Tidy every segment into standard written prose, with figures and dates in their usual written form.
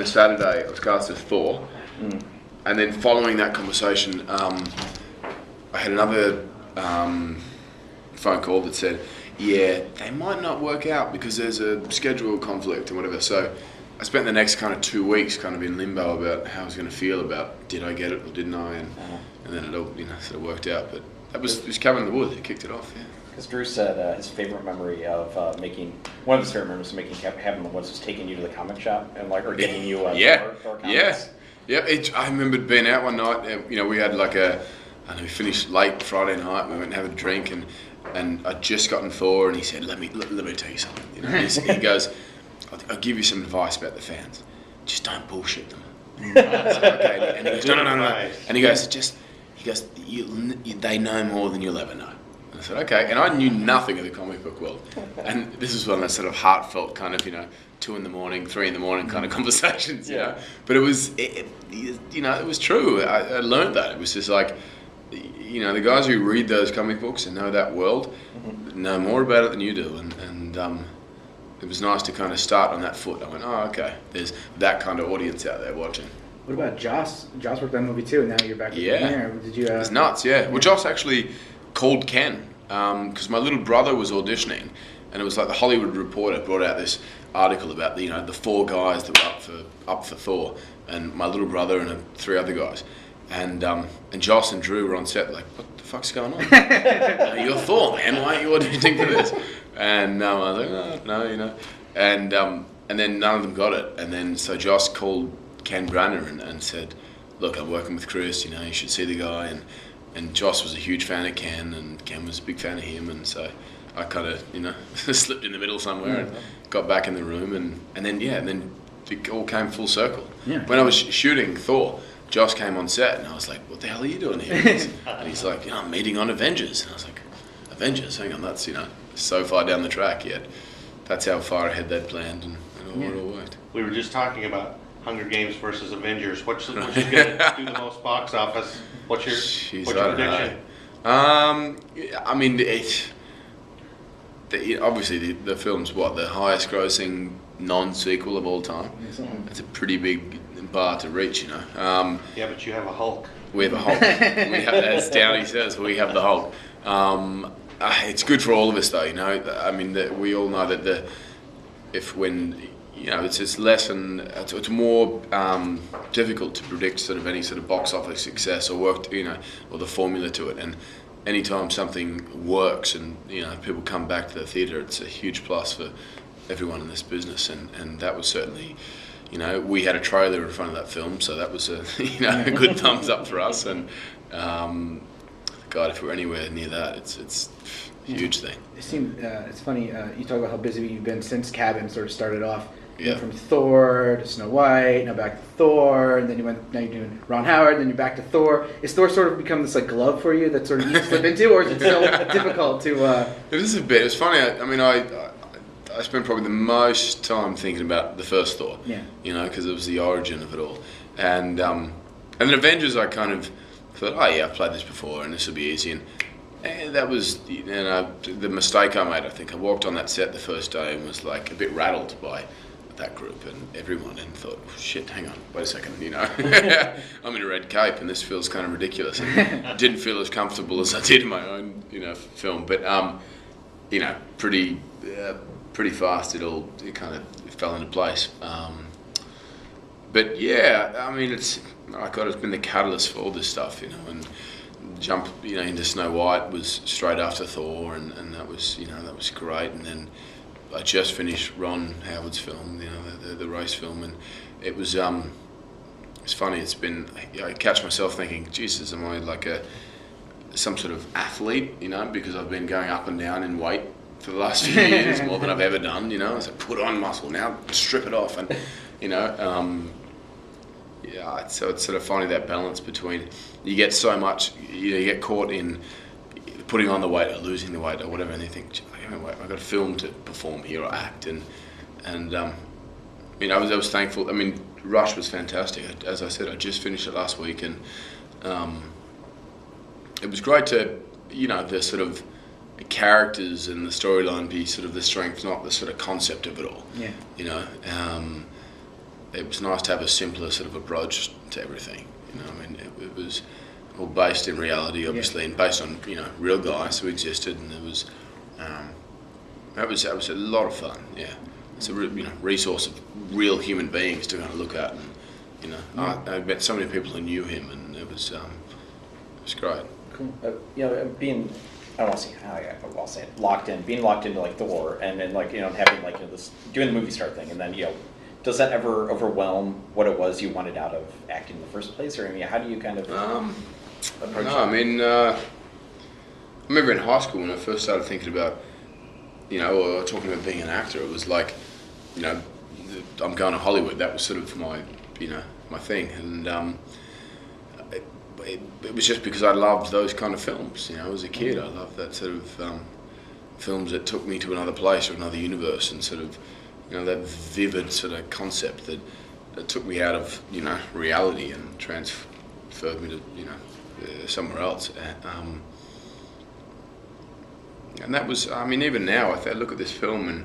the Saturday I was cast as Thor, and then following that conversation, I had another phone call that said, yeah, they might not work out because there's a schedule conflict and whatever. So I spent the next kind of 2 weeks kind of in limbo about how I was going to feel about did I get it or didn't I, and then it all sort of worked out. But that was Cabin in the Woods. It kicked it off. Yeah. Because Drew said his favorite memory of making one of his favorite memories of making Cabin in the Woods was taking you to the comic shop and or getting you Thor comics. Yeah. I remember being out one night. We had we finished late Friday night. We went and had a drink and I'd just gotten Thor, and he said, "Let me tell you something." He goes, "I'll give you some advice about the fans. Just don't bullshit them." Okay. And he goes, "No." And he goes, they know more than you'll ever know." And I said, "Okay." And I knew nothing of the comic book world, and this was one of those sort of heartfelt kind of 2 in the morning, 3 in the morning kind of conversations. But it was it was true. I learned that it was just like. The guys who read those comic books and know that world know more about it than you do, and it was nice to kind of start on that foot. I went, oh, okay, there's that kind of audience out there watching. What about Joss? Joss worked on the movie too, and now you're back there. Did you? It's nuts, yeah. Well, Joss actually called Ken because my little brother was auditioning, and it was like the Hollywood Reporter brought out this article about the 4 guys that were up for Thor, and my little brother and 3 other guys. And Joss and Drew were on set like, what the fuck's going on? You're Thor, man. Why are you auditioning for this? And I was like, no. And then none of them got it. And then so Joss called Ken Branagh and said, look, I'm working with Chris. You should see the guy. And Joss was a huge fan of Ken, and Ken was a big fan of him. And so I kind of slipped in the middle somewhere and got back in the room. And then it all came full circle. Yeah. When I was shooting Thor, Joss came on set, and I was like, what the hell are you doing here? And he's like, I'm meeting on Avengers. And I was like, Avengers? Hang on, that's, so far down the track yet. That's how far ahead they'd planned, and it all worked. We were just talking about Hunger Games versus Avengers. Which is going to do the most box office? What's your prediction? I mean, obviously the film's the highest grossing non-sequel of all time. It's a pretty big bar to reach, Yeah, but you have a Hulk. We have a Hulk. As Downey says, we have the Hulk. It's good for all of us, though. I mean, we all know that it's less and it's more difficult to predict sort of any sort of box office success or work, or the formula to it. And anytime something works and people come back to the theatre, it's a huge plus for everyone in this business. And that was certainly. We had a trailer in front of that film, so that was a good thumbs up for us. And God, if we're anywhere near that, it's a huge thing. It's funny. You talk about how busy you've been since Cabin sort of started off. You went from Thor to Snow White, now back to Thor, and then now you're doing Ron Howard, then you're back to Thor. Is Thor sort of become this glove for you that sort of you slip into, or is it still difficult to? It is a bit. It's funny. I spent probably the most time thinking about the first Thor, because it was the origin of it all. And then Avengers, I kind of thought, oh yeah, I've played this before and this will be easy. And that was the mistake I made. I think I walked on that set the first day and was like a bit rattled by that group and everyone, and thought, oh, shit, hang on, wait a second, I'm in a red cape and this feels kind of ridiculous. And didn't feel as comfortable as I did in my own, film. But pretty fast it kind of fell into place. But yeah, I mean, it's been the catalyst for all this stuff, and jump into Snow White was straight after Thor, and that was great. And then I just finished Ron Howard's film, the race film, and it was it's funny. It's been I catch myself thinking, Jesus, am I like some sort of athlete, because I've been going up and down in weight for the last few years, more than I've ever done, So put on muscle, now strip it off, and so it's sort of finding that balance between you get so much, you get caught in putting on the weight or losing the weight or whatever, and you think, I've got a film to perform here or act, and I was thankful. I mean, Rush was fantastic. As I said, I just finished it last week, and it was great to, the sort of the characters and the storyline be sort of the strength, not the sort of concept of it all. Yeah. it was nice to have a simpler sort of approach to everything. You know, I mean, it was all based in reality, obviously, and based on real guys who existed, and it was that was a lot of fun. Yeah, it's a resource of real human beings to kind of look at, and I met so many people who knew him, and it was great. Cool. Being, I don't want to say I'll say it, locked into like Thor, and then like having like this doing the movie star thing, and then does that ever overwhelm what it was you wanted out of acting in the first place, or how do you kind of approach it? I mean, I remember in high school when I first started thinking about, or talking about being an actor, it was like, I'm going to Hollywood. That was sort of my, my thing, and it was just because I loved those kind of films. As a kid, I loved that sort of films that took me to another place or another universe, and sort of, that vivid sort of concept that took me out of, reality and transferred me to, somewhere else. And that was, I mean, even now, I look at this film and,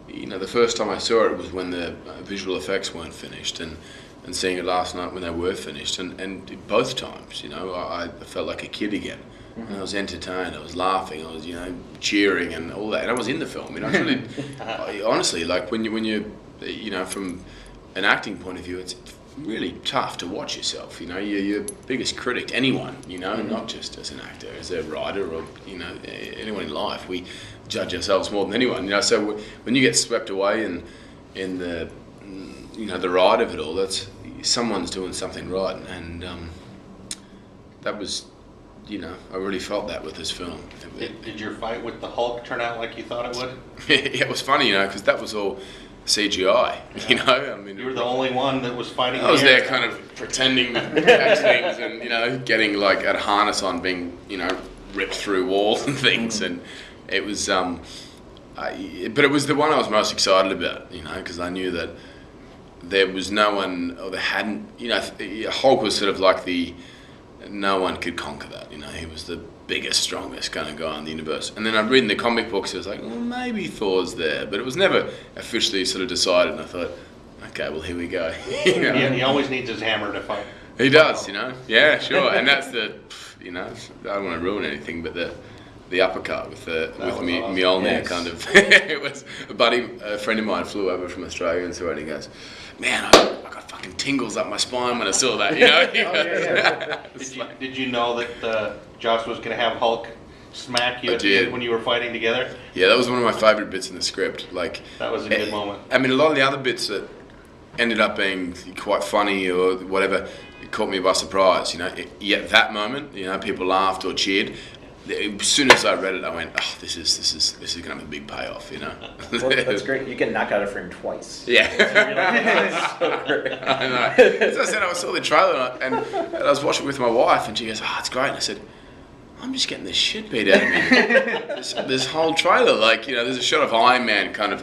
the first time I saw it was when the visual effects weren't finished, and seeing it last night when they were finished, and both times, I felt like a kid again. And I was entertained, I was laughing, I was, cheering and all that. And I was in the film. I was really, honestly, like when you, from an acting point of view, it's really tough to watch yourself. You're your biggest critic, anyone, not just as an actor, as a writer or, anyone in life. We judge ourselves more than anyone, So when you get swept away in the, the ride of it all, that's, someone's doing something right. And that was, I really felt that with this film. Did your fight with the Hulk turn out like you thought it would? Yeah, it was funny, because that was all CGI. I mean, you were the only one that was fighting. I was there, kind of pretending to catch things, and getting like a harness on, being ripped through walls and things, and it was. But it was the one I was most excited about, because I knew that there was no one, or there hadn't. Hulk was sort of like no one could conquer that. He was the biggest, strongest kind of guy in the universe. And then I'm reading the comic books, I was like, well, maybe Thor's there, but it was never officially sort of decided. And I thought, okay, well, here we go. He always needs his hammer to fight. He does, Yeah, sure. And that's the, I don't want to ruin anything, but the uppercut with Mjolnir, kind of. It was a friend of mine flew over from Australia and saw it, and he goes, man, I got fucking tingles up my spine when I saw that, Did you know that Joss was going to have Hulk smack you when you were fighting together? Yeah, that was one of my favourite bits in the script. Like, that was a good moment. I mean, a lot of the other bits that ended up being quite funny or whatever, it caught me by surprise, Yet that moment, people laughed or cheered. As soon as I read it, I went, "Oh, this is going to have a big payoff," Well, that's great. You get knocked out of frame twice. Yeah. So great. I know. As I said, I saw the trailer and I was watching it with my wife, and she goes, "Oh, it's great." And I said, "I'm just getting the shit beat out of me." this whole trailer, like, there's a shot of Iron Man kind of,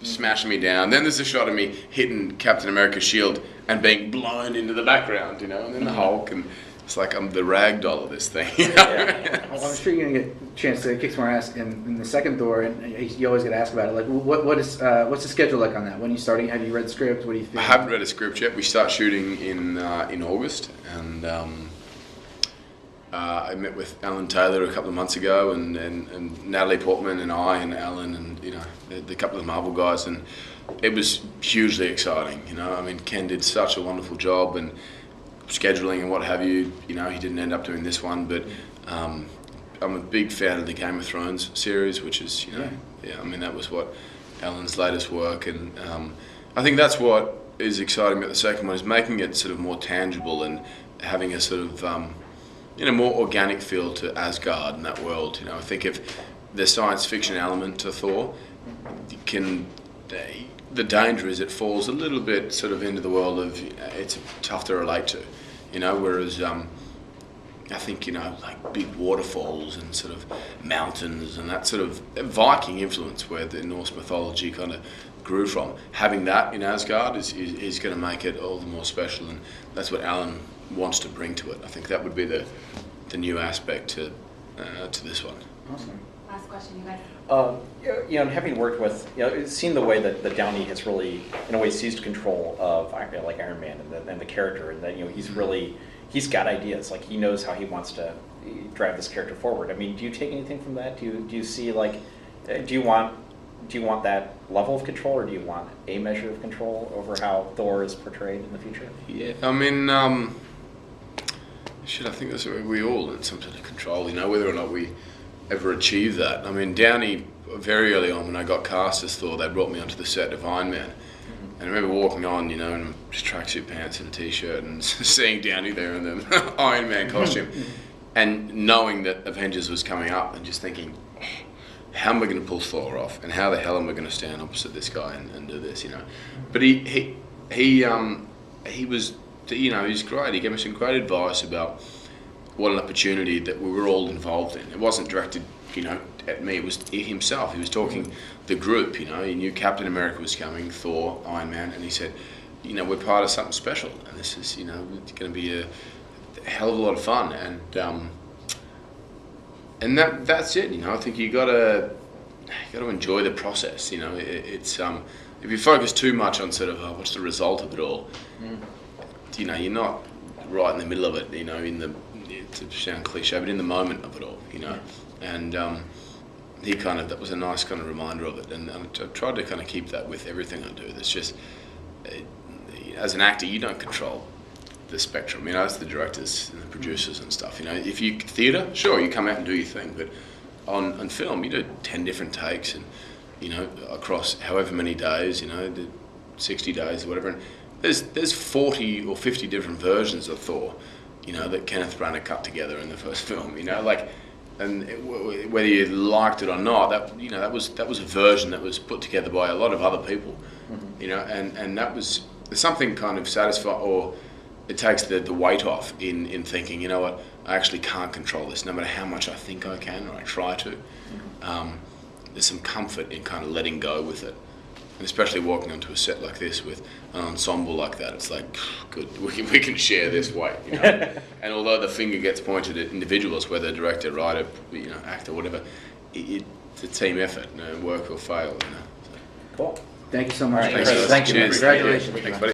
smashing me down. Then there's a shot of me hitting Captain America's shield and being blown into the background, and then the Hulk, and it's like I'm the rag doll of this thing. Well, I'm sure you're gonna get a chance to kick some more ass in the second Thor, and you always get asked about it. Like, what's the schedule like on that? When are you starting? Have you read the script? What do you think? I haven't read a script yet. We start shooting in August, and I met with Alan Taylor a couple of months ago, and Natalie Portman and I and Alan and the couple of Marvel guys, and it was hugely exciting. I mean, Ken did such a wonderful job, and scheduling and what have you. He didn't end up doing this one, but I'm a big fan of the Game of Thrones series, which is I mean, that was what Alan's latest work, and I think that's what is exciting about the second one, is making it sort of more tangible and having a sort of more organic feel to Asgard and that world. I think if the science fiction element to Thor the danger is it falls a little bit sort of into the world of it's tough to relate to, whereas I think, like big waterfalls and sort of mountains and that sort of Viking influence where the Norse mythology kind of grew from, having that in Asgard is going to make it all the more special, and that's what Alan wants to bring to it. I think that would be the new aspect to this one. Awesome. last question, you guys. Having worked with, seeing the way that Downey has really, in a way, seized control of like Iron Man and the character, and that he's got ideas, like he knows how he wants to drive this character forward. I mean, do you take anything from that? Do you see do you want that level of control, or do you want a measure of control over how Thor is portrayed in the future? Yeah, I mean, I think that's what we all in some sort of control, whether or not we ever achieve that. I mean, Downey, very early on when I got cast as Thor, they brought me onto the set of Iron Man. And I remember walking on, in just tracksuit pants and a t-shirt and seeing Downey there in the Iron Man costume. And knowing that Avengers was coming up and just thinking, how am I going to pull Thor off? And how the hell am I going to stand opposite this guy and do this, But he was, he's great. He gave me some great advice about what an opportunity that we were all involved in. It wasn't directed, at me. It was himself. He was talking the group, He knew Captain America was coming, Thor, Iron Man, and he said, we're part of something special. And this is, it's going to be a hell of a lot of fun. And that's it. I think you gotta enjoy the process. It's if you focus too much on sort of what's the result of it all, you're not right in the middle of it. To sound cliche, but in the moment of it all. And that was a nice kind of reminder of it. And I tried to kind of keep that with everything I do. That's just as an actor, you don't control the spectrum. It's the directors and the producers and stuff. If you theatre, sure, you come out and do your thing, but on film, you do 10 different takes, and across however many days, the 60 days or whatever. And there's 40 or 50 different versions of Thor, that Kenneth Branagh cut together in the first film. And whether you liked it or not, that was a version that was put together by a lot of other people. And that was something kind of satisfying, or it takes the weight off in thinking, I actually can't control this, no matter how much I think I can or I try to. There's some comfort in kind of letting go with it. And especially walking onto a set like this with an ensemble like that, it's like, good, we can share this weight, And although the finger gets pointed at individuals, whether director, writer, actor, whatever, it's a team effort, work or fail, Cool. Thank you so much. All right, Thank you. Cheers. Congratulations. Thanks, buddy.